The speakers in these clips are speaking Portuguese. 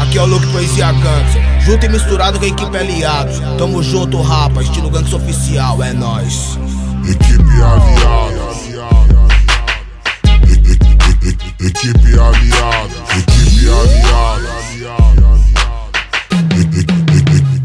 Aqui é o Luke Poesia Gangsta, junto e misturado com a equipe aliados. Tamo junto, rapa, estilo Gangsta oficial, é nóis. Equipe aliada, equipe aliada, equipe aliada,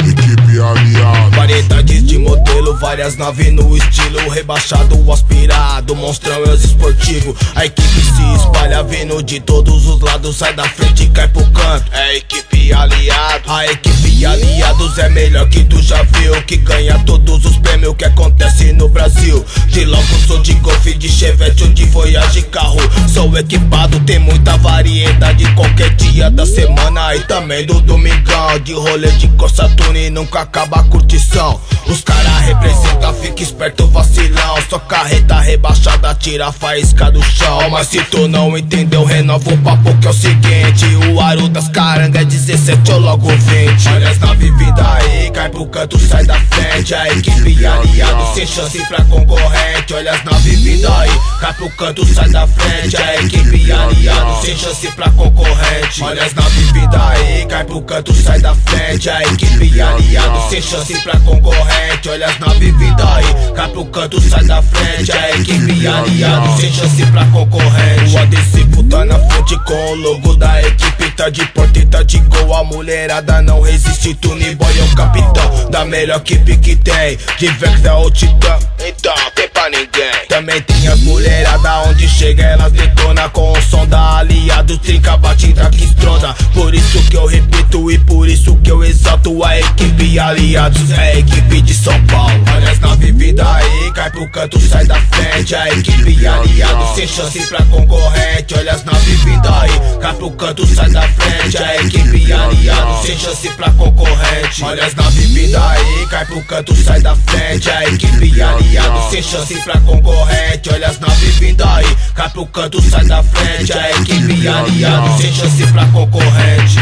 equipe aliada. Variedades de modelo, várias naves no estilo rebaixado, aspirado, monstrão e esportivo. A equipe se espalha vindo de todos os lados, sai da frente e cai pro canto. É a equipe aliado. A equipe aliados é melhor que tu já viu, que ganha todos os prêmios que acontece no Brasil. De logo sou de golfe, de chevette ou de voyage carro. Sou equipado, tem muita variedade qualquer dia da semana e também do domingão. De rolê de Corsa Tune nunca acaba a curtição. Os cara representam, fica esperto vacilão. Só carreta rebaixada, tira a faísca do chão. Mas se tu não entendeu, renova o papo que é o seguinte: o aro das carangas é 17 ou logo 20. Olha as naves vindo aí, cai pro canto, sai da frente. A equipe aliado sem chance pra concorrente. Olha as naves vindo aí, cai pro canto, sai da frente. A equipe aliado sem chance pra concorrente. Olha as naves vindo aí, cai pro canto, sai da frente. A equipe aliado sem chance pra concorrente. Olha as naves vindo aí, cai pro canto, sai da frente. A equipe aliado sem chance pra concorrente. O adesivo tá na frente com o logo da equipe, tá de porta e tá de gol. A mulherada não resiste, Tune Boy é o capitão da melhor equipe que tem, de Vectra ou Titã, então tem pra ninguém. Também tem as mulherada, onde chega elas detona com o som da aliado, trinca, batida que estronda. Por isso que eu repito e por isso que eu exalto a equipe aliados, é a equipe de São Paulo. Olha as naves vindo aí, cai pro canto, sai da frente. A equipe aliado sem chance pra concorrente. Olha as naves vindo aí, cai pro canto, sai da frente. A equipe aliado sem chance pra concorrente. Olha as naves vindo aí, cai pro canto, sai da frente. A equipe aliado sem chance pra concorrente. Olha as naves vindo aí, cai pro canto, sai da frente. A equipe aliado sem chance pra concorrente.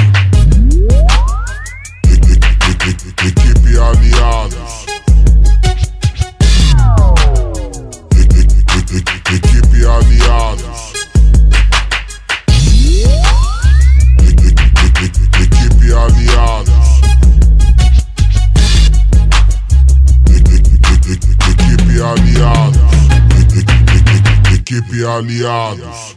Equipe aliados, equipe aliados, equipe aliados, equipe aliados, equipe aliados.